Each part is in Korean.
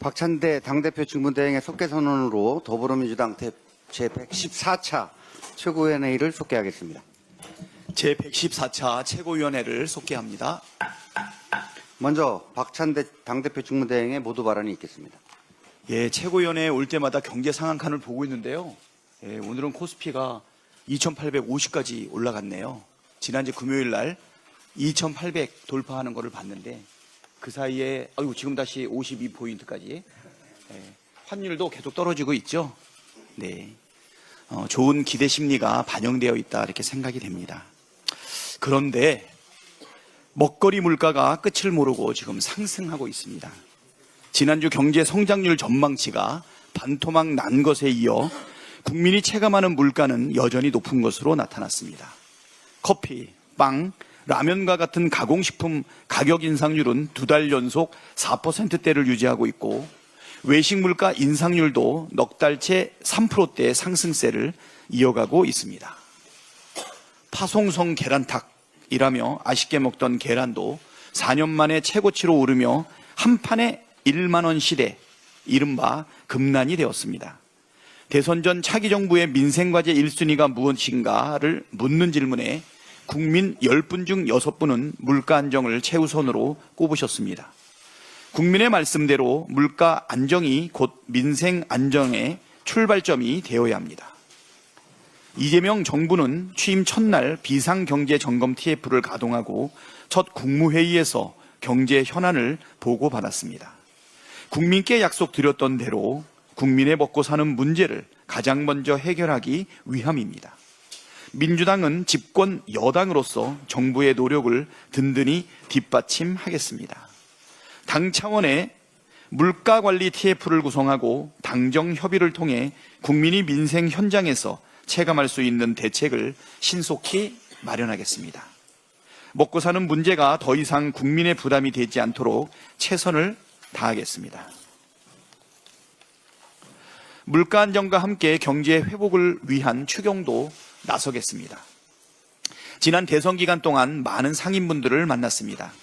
박찬대 당대표 직무대행의 속개 선언으로 더불어민주당 제114차 최고위원회의를 속개하겠습니다. 제114차 최고위원회를 속개합니다. 먼저 박찬대 당대표 직무대행의 모두 발언이 있겠습니다. 예, 최고위원회에 올 때마다 경제 상한칸을 보고 있는데요. 예, 오늘은 코스피가 2,850까지 올라갔네요. 지난주 금요일 날 2,800 돌파하는 것을 봤는데 그 사이에 지금 다시 52포인트까지 환율도 계속 떨어지고 있죠. 네, 좋은 기대 심리가 반영되어 있다 이렇게 생각이 됩니다. 그런데 먹거리 물가가 끝을 모르고 지금 상승하고 있습니다. 지난주 경제 성장률 전망치가 반토막 난 것에 이어 국민이 체감하는 물가는 여전히 높은 것으로 나타났습니다. 커피, 빵, 라면과 같은 가공식품 가격 인상률은 2달 연속 4%대를 유지하고 있고 외식 물가 인상률도 넉 달째 3%대의 상승세를 이어가고 있습니다. 파송성 계란탁이라며 아쉽게 먹던 계란도 4년 만에 최고치로 오르며 한 판에 1만 원 시대, 이른바 금난이 되었습니다. 대선 전 차기 정부의 민생과제 1순위가 무엇인가를 묻는 질문에 국민 10분 중 6분은 물가 안정을 최우선으로 꼽으셨습니다. 국민의 말씀대로 물가 안정이 곧 민생 안정의 출발점이 되어야 합니다. 이재명 정부는 취임 첫날 비상경제점검 TF를 가동하고 첫 국무회의에서 경제 현안을 보고받았습니다. 국민께 약속드렸던 대로 국민의 먹고 사는 문제를 가장 먼저 해결하기 위함입니다. 민주당은 집권 여당으로서 정부의 노력을 든든히 뒷받침하겠습니다. 당 차원의 물가관리 TF를 구성하고 당정 협의를 통해 국민이 민생 현장에서 체감할 수 있는 대책을 신속히 마련하겠습니다. 먹고 사는 문제가 더 이상 국민의 부담이 되지 않도록 최선을 다하겠습니다. 물가 안정과 함께 경제 회복을 위한 추경도 나서겠습니다. 지난 대선 기간 동안 많은 상인분들을 만났습니다.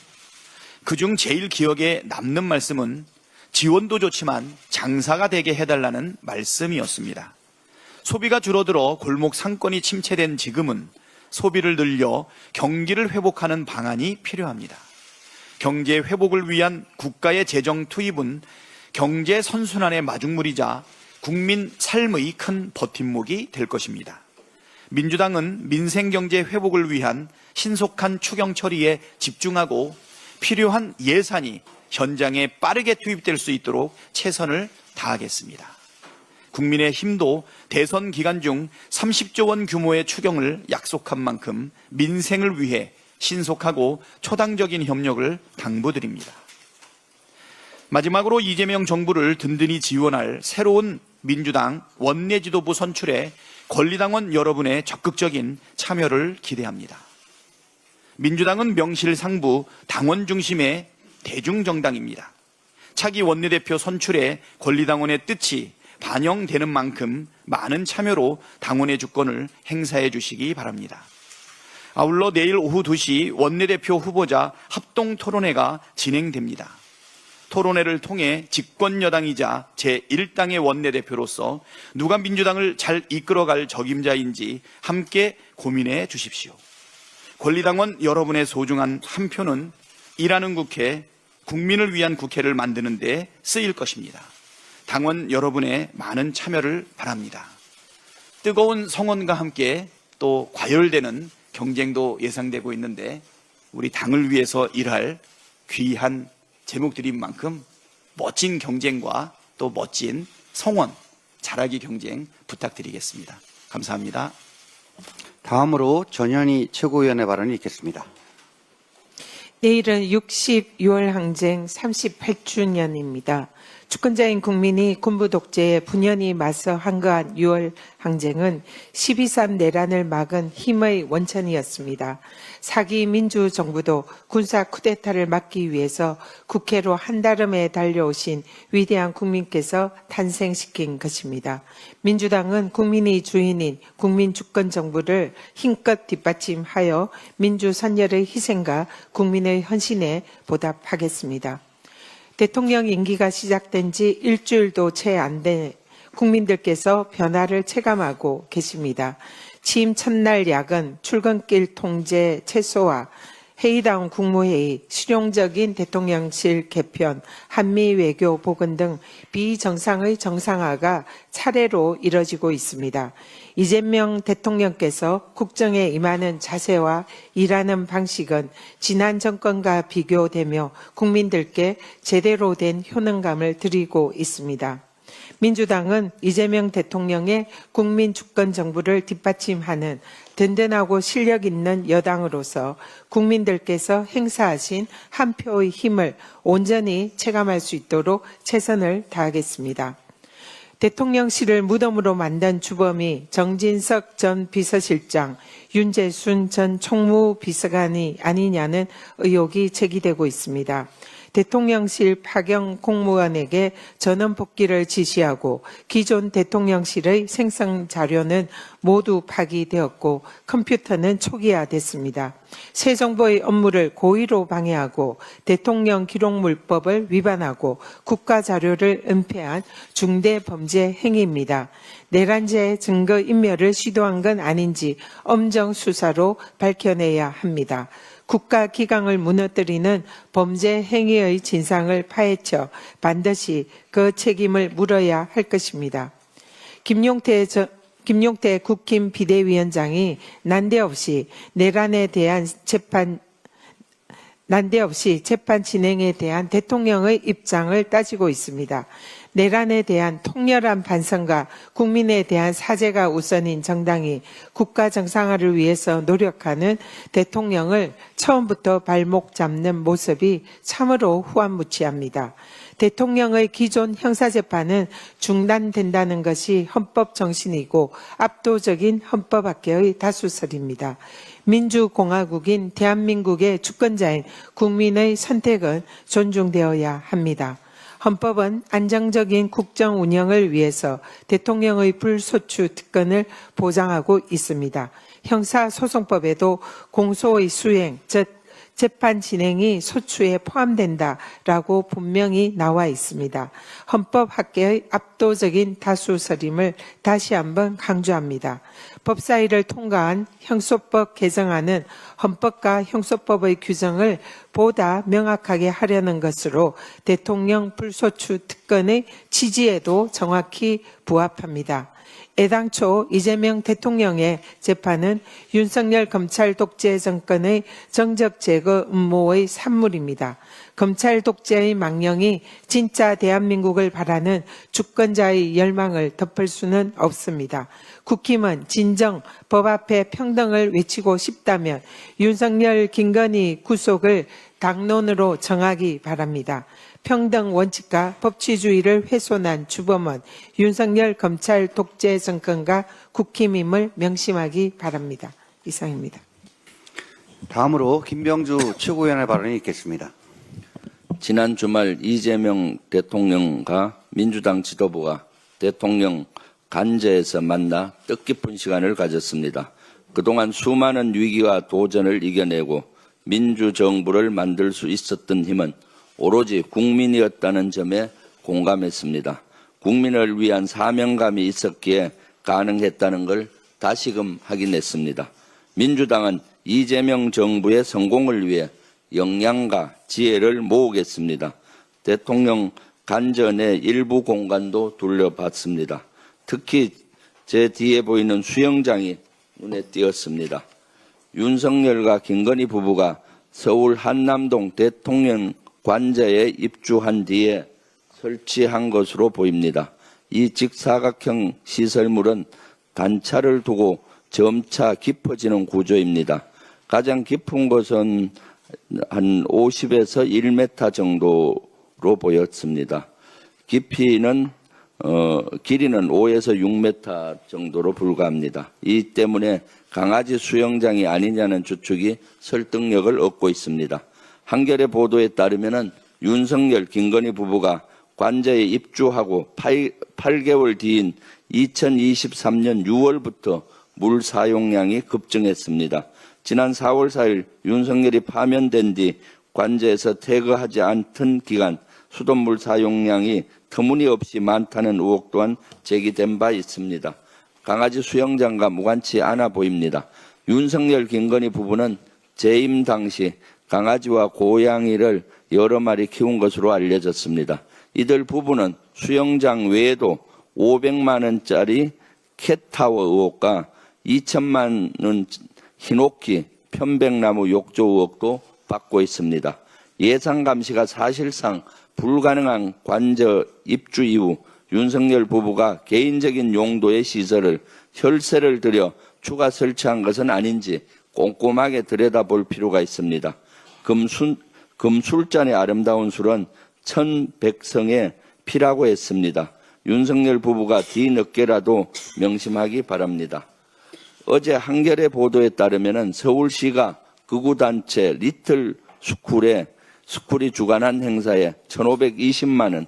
그중 제일 기억에 남는 말씀은 지원도 좋지만 장사가 되게 해달라는 말씀이었습니다. 소비가 줄어들어 골목 상권이 침체된 지금은 소비를 늘려 경기를 회복하는 방안이 필요합니다. 경제 회복을 위한 국가의 재정 투입은 경제 선순환의 마중물이자 국민 삶의 큰 버팀목이 될 것입니다. 민주당은 민생경제 회복을 위한 신속한 추경 처리에 집중하고 필요한 예산이 현장에 빠르게 투입될 수 있도록 최선을 다하겠습니다. 국민의힘도 대선 기간 중 30조 원 규모의 추경을 약속한 만큼 민생을 위해 신속하고 초당적인 협력을 당부드립니다. 마지막으로 이재명 정부를 든든히 지원할 새로운 민주당 원내지도부 선출에 권리당원 여러분의 적극적인 참여를 기대합니다. 민주당은 명실상부 당원 중심의 대중정당입니다. 차기 원내대표 선출에 권리당원의 뜻이 반영되는 만큼 많은 참여로 당원의 주권을 행사해 주시기 바랍니다. 아울러 내일 오후 2시 원내대표 후보자 합동토론회가 진행됩니다. 토론회를 통해 집권여당이자 제1당의 원내대표로서 누가 민주당을 잘 이끌어갈 적임자인지 함께 고민해 주십시오. 권리당원 여러분의 소중한 한 표는 일하는 국회, 국민을 위한 국회를 만드는 데 쓰일 것입니다. 당원 여러분의 많은 참여를 바랍니다. 뜨거운 성원과 함께 또 과열되는 경쟁도 예상되고 있는데 우리 당을 위해서 일할 귀한 제목들인 만큼 멋진 경쟁과 또 멋진 성원, 잘하기 경쟁 부탁드리겠습니다. 감사합니다. 다음으로 전현희 최고위원의 발언이 있겠습니다. 내일은 6.6월 항쟁 38주년입니다. 주권자인 국민이 군부 독재에 분연히 맞서 항거한 6월 항쟁은 12.3 내란을 막은 힘의 원천이었습니다. 사기 민주정부도 군사 쿠데타를 막기 위해서 국회로 한달음에 달려오신 위대한 국민께서 탄생시킨 것입니다. 민주당은 국민의 주인인 국민주권정부를 힘껏 뒷받침하여 민주선열의 희생과 국민의 헌신에 보답하겠습니다. 대통령 임기가 시작된 지 일주일도 채 안 된 국민들께서 변화를 체감하고 계십니다. 취임 첫날 야근, 출근길 통제 최소화, 회의다운 국무회의, 실용적인 대통령실 개편, 한미 외교 복원 등 비정상의 정상화가 차례로 이뤄지고 있습니다. 이재명 대통령께서 국정에 임하는 자세와 일하는 방식은 지난 정권과 비교되며 국민들께 제대로 된 효능감을 드리고 있습니다. 민주당은 이재명 대통령의 국민 주권 정부를 뒷받침하는 든든하고 실력 있는 여당으로서 국민들께서 행사하신 한 표의 힘을 온전히 체감할 수 있도록 최선을 다하겠습니다. 대통령실을 무덤으로 만든 주범이 정진석 전 비서실장, 윤재순 전 총무비서관이 아니냐는 의혹이 제기되고 있습니다. 대통령실 파견 공무원에게 전원 복귀를 지시하고 기존 대통령실의 생성 자료는 모두 파기되었고 컴퓨터는 초기화됐습니다. 새 정부의 업무를 고의로 방해하고 대통령 기록물법을 위반하고 국가 자료를 은폐한 중대 범죄 행위입니다. 내란죄 증거 인멸을 시도한 건 아닌지 엄정 수사로 밝혀내야 합니다. 국가 기강을 무너뜨리는 범죄 행위의 진상을 파헤쳐 반드시 그 책임을 물어야 할 것입니다. 김용태 국힘 비대위원장이 난데없이 재판 진행에 대한 대통령의 입장을 따지고 있습니다. 내란에 대한 통렬한 반성과 국민에 대한 사죄가 우선인 정당이 국가 정상화를 위해서 노력하는 대통령을 처음부터 발목 잡는 모습이 참으로 후안무치합니다. 대통령의 기존 형사재판은 중단된다는 것이 헌법 정신이고 압도적인 헌법학계의 다수설입니다. 민주공화국인 대한민국의 주권자인 국민의 선택은 존중되어야 합니다. 헌법은 안정적인 국정 운영을 위해서 대통령의 불소추 특권을 보장하고 있습니다. 형사소송법에도 공소의 수행, 즉 재판 진행이 소추에 포함된다라고 분명히 나와 있습니다. 헌법학계의 압도적인 다수설임을 다시 한번 강조합니다. 법사위를 통과한 형소법 개정안은 헌법과 형소법의 규정을 보다 명확하게 하려는 것으로 대통령 불소추 특권의 취지에도 정확히 부합합니다. 애당초 이재명 대통령의 재판은 윤석열 검찰 독재 정권의 정적 제거 음모의 산물입니다. 검찰 독재의 망령이 진짜 대한민국을 바라는 주권자의 열망을 덮을 수는 없습니다. 국힘은 진정 법 앞에 평등을 외치고 싶다면 윤석열 김건희 구속을 당론으로 정하기 바랍니다. 평등 원칙과 법치주의를 훼손한 주범은 윤석열 검찰 독재 정권과 국힘임을 명심하기 바랍니다. 이상입니다. 다음으로 김병주 최고위원의 발언이 있겠습니다. 지난 주말 이재명 대통령과 민주당 지도부가 대통령 관저에서 만나 뜻깊은 시간을 가졌습니다. 그동안 수많은 위기와 도전을 이겨내고 민주정부를 만들 수 있었던 힘은 오로지 국민이었다는 점에 공감했습니다. 국민을 위한 사명감이 있었기에 가능했다는 걸 다시금 확인했습니다. 민주당은 이재명 정부의 성공을 위해 역량과 지혜를 모으겠습니다. 대통령 관저 내 일부 공간도 둘러봤습니다. 특히 제 뒤에 보이는 수영장이 눈에 띄었습니다. 윤석열과 김건희 부부가 서울 한남동 대통령 관저에 입주한 뒤에 설치한 것으로 보입니다. 이 직사각형 시설물은 단차를 두고 점차 깊어지는 구조입니다. 가장 깊은 곳은 한 50에서 1m 정도로 보였습니다. 길이는 5에서 6m 정도로 불과합니다. 이 때문에 강아지 수영장이 아니냐는 추측이 설득력을 얻고 있습니다. 한겨레 보도에 따르면 윤석열, 김건희 부부가 관저에 입주하고 8개월 뒤인 2023년 6월부터 물 사용량이 급증했습니다. 지난 4월 4일 윤석열이 파면된 뒤 관저에서 퇴거하지 않던 기간 수돗물 사용량이 터무니없이 많다는 의혹 또한 제기된 바 있습니다. 강아지 수영장과 무관치 않아 보입니다. 윤석열, 김건희 부부는 재임 당시 강아지와 고양이를 여러 마리 키운 것으로 알려졌습니다. 이들 부부는 수영장 외에도 500만 원짜리 캣타워 의혹과 2천만 원 히노키 편백나무 욕조 의혹도 받고 있습니다. 예산 감시가 사실상 불가능한 관저 입주 이후 윤석열 부부가 개인적인 용도의 시설을 혈세를 들여 추가 설치한 것은 아닌지 꼼꼼하게 들여다볼 필요가 있습니다. 금술잔의 아름다운 술은 1100성의 피라고 했습니다. 윤석열 부부가 뒤늦게라도 명심하기 바랍니다. 어제 한겨레 보도에 따르면 서울시가 극우단체 리틀 스쿨이 주관한 행사에 1,520만 원,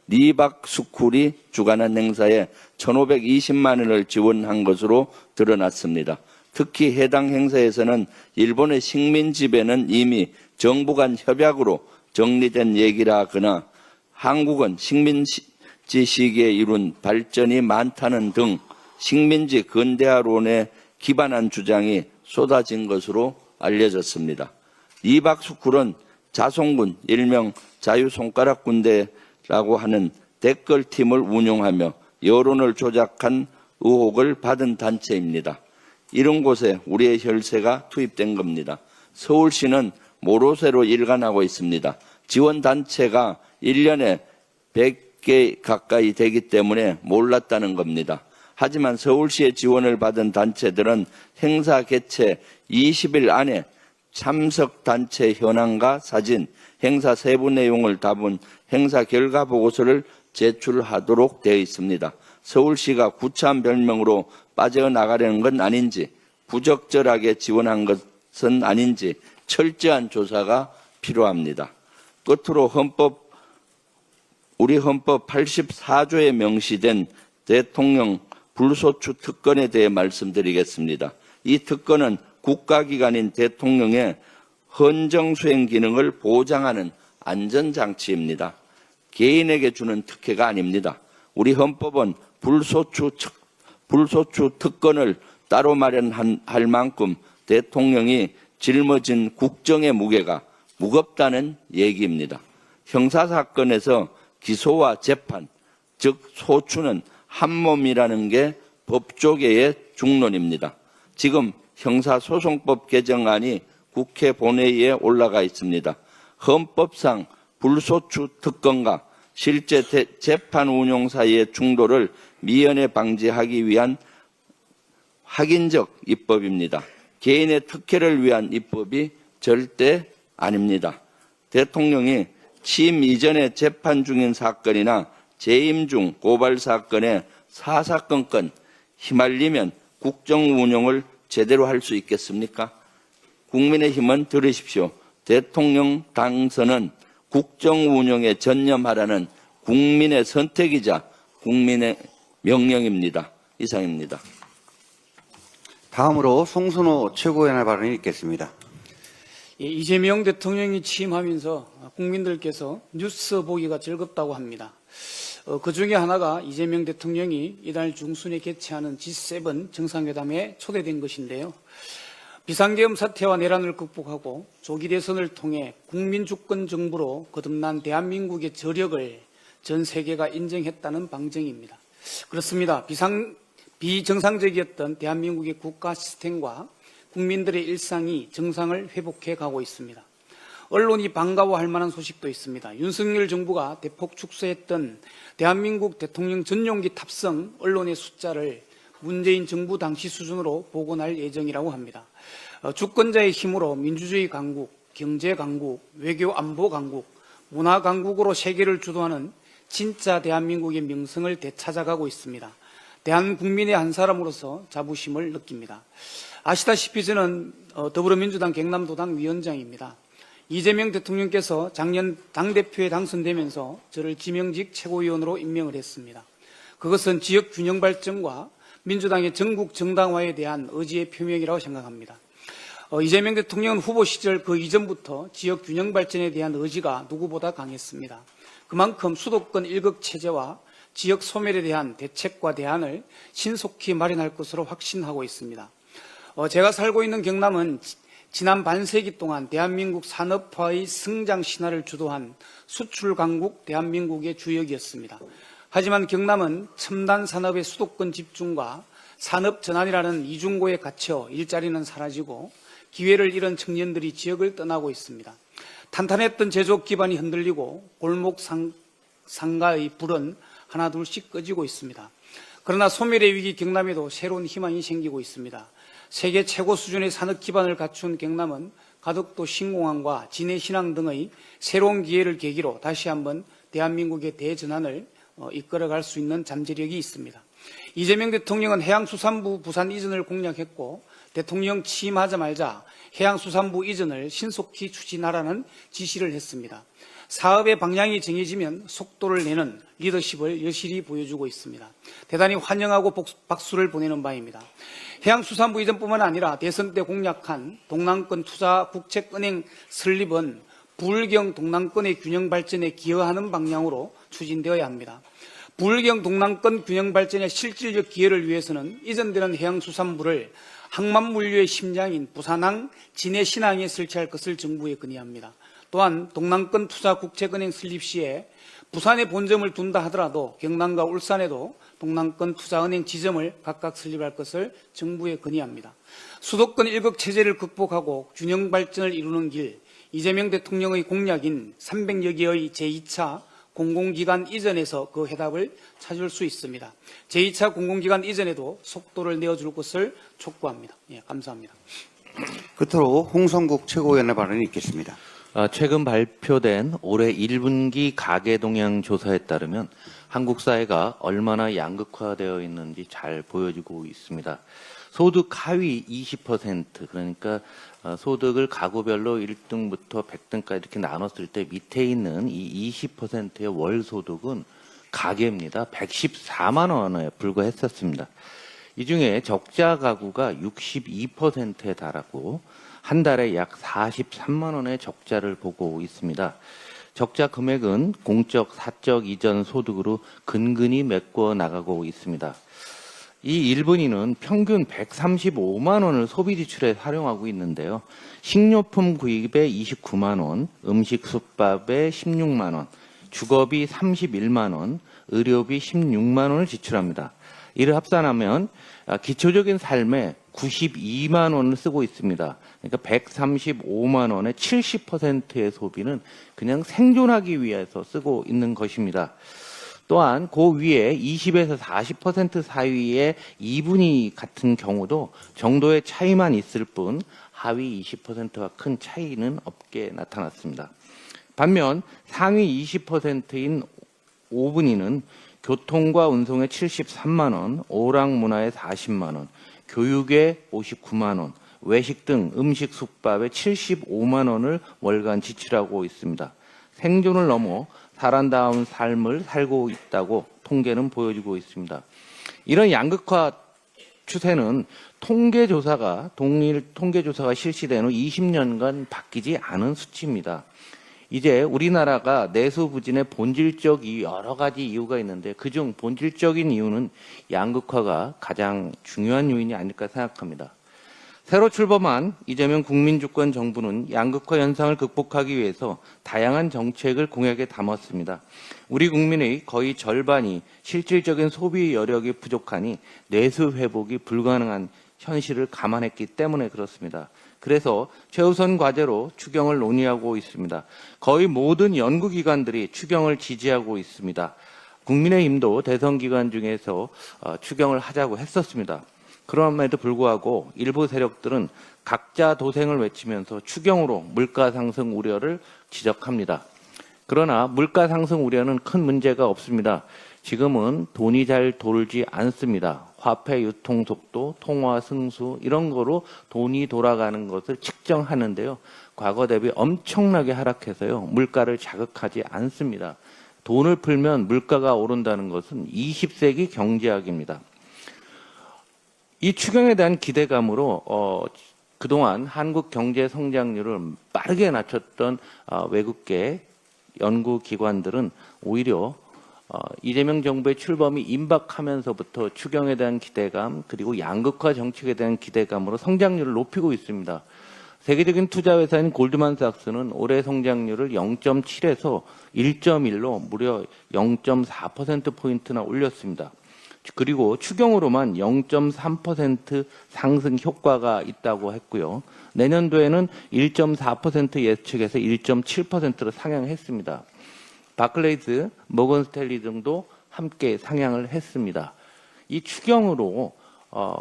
리박스쿨이 주관한 행사에 1,520만 원을 지원한 것으로 드러났습니다. 특히 해당 행사에서는 일본의 식민 지배는 이미 정부 간 협약으로 정리된 얘기라 하거나 한국은 식민지 시기에 이룬 발전이 많다는 등 식민지 근대화론에 기반한 주장이 쏟아진 것으로 알려졌습니다. 리박스쿨은 자송군, 일명 자유손가락 군대라고 하는 댓글팀을 운용하며 여론을 조작한 의혹을 받은 단체입니다. 이런 곳에 우리의 혈세가 투입된 겁니다. 서울시는 모로세로 일관하고 있습니다. 지원단체가 1년에 100개 가까이 되기 때문에 몰랐다는 겁니다. 하지만 서울시의 지원을 받은 단체들은 행사 개최 20일 안에 참석 단체 현황과 사진, 행사 세부 내용을 담은 행사 결과 보고서를 제출하도록 되어 있습니다. 서울시가 구차한 별명으로 빠져나가려는 건 아닌지, 부적절하게 지원한 것은 아닌지 철저한 조사가 필요합니다. 끝으로 우리 헌법 84조에 명시된 대통령 불소추 특권에 대해 말씀드리겠습니다. 이 특권은 국가기관인 대통령의 헌정 수행 기능을 보장하는 안전장치입니다. 개인에게 주는 특혜가 아닙니다. 우리 헌법은 불소추 특권을 따로 마련할 만큼 대통령이 짊어진 국정의 무게가 무겁다는 얘기입니다. 형사사건에서 기소와 재판, 즉 소추는 한 몸이라는 게 법조계의 중론입니다. 지금 형사소송법 개정안이 국회 본회의에 올라가 있습니다. 헌법상 불소추 특권과 실제 재판 운용 사이의 충돌을 미연에 방지하기 위한 확인적 입법입니다. 개인의 특혜를 위한 입법이 절대 아닙니다. 대통령이 취임 이전에 재판 중인 사건이나 재임 중 고발 사건에 사사건건 휘말리면 국정 운영을 제대로 할 수 있겠습니까? 국민의힘은 들으십시오. 대통령 당선은 국정 운영에 전념하라는 국민의 선택이자 국민의 명령입니다. 이상입니다. 다음으로 송순호 최고위원의 발언이 있겠습니다. 예, 이재명 대통령이 취임하면서 국민들께서 뉴스 보기가 즐겁다고 합니다. 그 중에 하나가 이재명 대통령이 이달 중순에 개최하는 G7 정상회담에 초대된 것인데요. 비상계엄 사태와 내란을 극복하고 조기 대선을 통해 국민주권 정부로 거듭난 대한민국의 저력을 전 세계가 인정했다는 방증입니다. 그렇습니다. 비정상적이었던 대한민국의 국가 시스템과 국민들의 일상이 정상을 회복해 가고 있습니다. 언론이 반가워할 만한 소식도 있습니다. 윤석열 정부가 대폭 축소했던 대한민국 대통령 전용기 탑승 언론의 숫자를 문재인 정부 당시 수준으로 복원할 예정이라고 합니다. 주권자의 힘으로 민주주의 강국, 경제 강국, 외교 안보 강국, 문화 강국으로 세계를 주도하는 진짜 대한민국의 명성을 되찾아가고 있습니다. 대한국민의 한 사람으로서 자부심을 느낍니다. 아시다시피 저는 더불어민주당 경남도당 위원장입니다. 이재명 대통령께서 작년 당대표에 당선되면서 저를 지명직 최고위원으로 임명을 했습니다. 그것은 지역 균형 발전과 민주당의 전국 정당화에 대한 의지의 표명이라고 생각합니다. 이재명 대통령은 후보 시절 그 이전부터 지역 균형 발전에 대한 의지가 누구보다 강했습니다. 그만큼 수도권 일극 체제와 지역 소멸에 대한 대책과 대안을 신속히 마련할 것으로 확신하고 있습니다. 제가 살고 있는 경남은 지난 반세기 동안 대한민국 산업화의 성장 신화를 주도한 수출 강국 대한민국의 주역이었습니다. 하지만 경남은 첨단 산업의 수도권 집중과 산업 전환이라는 이중고에 갇혀 일자리는 사라지고 기회를 잃은 청년들이 지역을 떠나고 있습니다. 탄탄했던 제조업 기반이 흔들리고 골목 상가의 불은 하나둘씩 꺼지고 있습니다. 그러나 소멸의 위기 경남에도 새로운 희망이 생기고 있습니다. 세계 최고 수준의 산업 기반을 갖춘 경남은 가덕도 신공항과 진해신항 등의 새로운 기회를 계기로 다시 한번 대한민국의 대전환을 이끌어갈 수 있는 잠재력이 있습니다. 이재명 대통령은 해양수산부 부산 이전을 공약했고 대통령 취임하자마자 해양수산부 이전을 신속히 추진하라는 지시를 했습니다. 사업의 방향이 정해지면 속도를 내는 리더십을 여실히 보여주고 있습니다. 대단히 환영하고 박수를 보내는 바입니다. 해양수산부 이전뿐만 아니라 대선 때 공약한 동남권 투자국책은행 설립은 부울경 동남권의 균형 발전에 기여하는 방향으로 추진되어야 합니다. 부울경 동남권 균형 발전의 실질적 기여를 위해서는 이전되는 해양수산부를 항만물류의 심장인 부산항, 진해신항에 설치할 것을 정부에 건의합니다. 또한 동남권 투자국책은행 설립 시에 부산에 본점을 둔다 하더라도 경남과 울산에도 동남권 투자은행 지점을 각각 설립할 것을 정부에 건의합니다. 수도권 일극 체제를 극복하고 균형 발전을 이루는 길, 이재명 대통령의 공약인 300여 개의 제2차 공공기관 이전에서 그 해답을 찾을 수 있습니다. 제2차 공공기관 이전에도 속도를 내어줄 것을 촉구합니다. 감사합니다. 끝으로 홍성국 최고위원의 발언이 있겠습니다. 최근 발표된 올해 1분기 가계동향 조사에 따르면 한국 사회가 얼마나 양극화되어 있는지 잘 보여주고 있습니다. 소득 하위 20%, 그러니까 소득을 가구별로 1등부터 100등까지 이렇게 나눴을 때 밑에 있는 이 20%의 월 소득은 가계입니다. 114만 원에 불과했었습니다. 이 중에 적자 가구가 62%에 달하고 한 달에 약 43만 원의 적자를 보고 있습니다. 적자 금액은 공적, 사적 이전 소득으로 근근히 메꿔 나가고 있습니다. 이 1분위는 평균 135만 원을 소비 지출에 활용하고 있는데요. 식료품 구입에 29만 원, 음식 숙박에 16만 원, 주거비 31만 원, 의료비 16만 원을 지출합니다. 이를 합산하면 기초적인 삶에 92만 원을 쓰고 있습니다. 그러니까 135만 원의 70%의 소비는 그냥 생존하기 위해서 쓰고 있는 것입니다. 또한 그 위에 20에서 40% 사이의 2분위 같은 경우도 정도의 차이만 있을 뿐 하위 20%와 큰 차이는 없게 나타났습니다. 반면 상위 20%인 5분위는 교통과 운송에 73만 원, 오락문화에 40만 원, 교육에 59만 원, 외식 등 음식 숙박에 75만 원을 월간 지출하고 있습니다. 생존을 넘어 사람다운 삶을 살고 있다고 통계는 보여주고 있습니다. 이런 양극화 추세는 동일 통계조사가 실시된 후 20년간 바뀌지 않은 수치입니다. 이제 우리나라가 내수 부진의 본질적 여러 가지 이유가 있는데 그중 본질적인 이유는 양극화가 가장 중요한 요인이 아닐까 생각합니다. 새로 출범한 이재명 국민주권 정부는 양극화 현상을 극복하기 위해서 다양한 정책을 공약에 담았습니다. 우리 국민의 거의 절반이 실질적인 소비 여력이 부족하니 내수 회복이 불가능한 현실을 감안했기 때문에 그렇습니다. 그래서 최우선 과제로 추경을 논의하고 있습니다. 거의 모든 연구기관들이 추경을 지지하고 있습니다. 국민의힘도 대선 기간 중에서 추경을 하자고 했었습니다. 그럼에도 불구하고 일부 세력들은 각자 도생을 외치면서 추경으로 물가 상승 우려를 지적합니다. 그러나 물가 상승 우려는 큰 문제가 없습니다. 지금은 돈이 잘 돌지 않습니다. 화폐 유통 속도, 통화 승수 이런 거로 돈이 돌아가는 것을 측정하는데요. 과거 대비 엄청나게 하락해서요. 물가를 자극하지 않습니다. 돈을 풀면 물가가 오른다는 것은 20세기 경제학입니다. 이 추경에 대한 기대감으로 그동안 한국 경제 성장률을 빠르게 낮췄던 외국계 연구기관들은 오히려 이재명 정부의 출범이 임박하면서부터 추경에 대한 기대감 그리고 양극화 정책에 대한 기대감으로 성장률을 높이고 있습니다. 세계적인 투자회사인 골드만삭스는 올해 성장률을 0.7에서 1.1로 무려 0.4%포인트나 올렸습니다. 그리고 추경으로만 0.3% 상승 효과가 있다고 했고요. 내년도에는 1.4% 예측에서 1.7%로 상향했습니다. 바클레이즈, 모건 스탠리 등도 함께 상향을 했습니다. 이 추경으로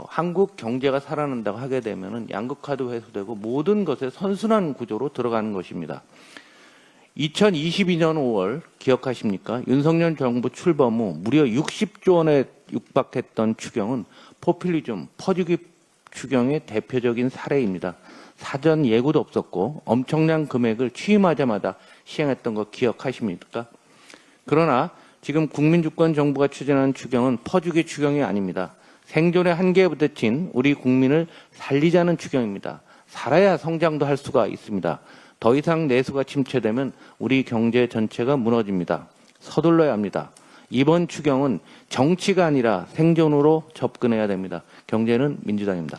한국 경제가 살아난다고 하게 되면 양극화도 해소되고 모든 것에 선순환 구조로 들어가는 것입니다. 2022년 5월 기억하십니까? 윤석열 정부 출범 후 무려 60조 원에 육박했던 추경은 포퓰리즘, 퍼주기 추경의 대표적인 사례입니다. 사전 예고도 없었고 엄청난 금액을 취임하자마자 시행했던 거 기억하십니까? 그러나 지금 국민주권 정부가 추진하는 추경은 퍼주기 추경이 아닙니다. 생존의 한계에 부딪힌 우리 국민을 살리자는 추경입니다. 살아야 성장도 할 수가 있습니다. 더 이상 내수가 침체되면 우리 경제 전체가 무너집니다. 서둘러야 합니다. 이번 추경은 정치가 아니라 생존으로 접근해야 됩니다. 경제는 민주당입니다.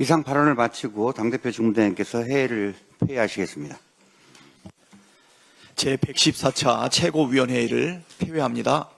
이상 발언을 마치고 당대표 직무대행께서 회의를 폐회하시겠습니다. 제114차 최고위원회의를 폐회합니다.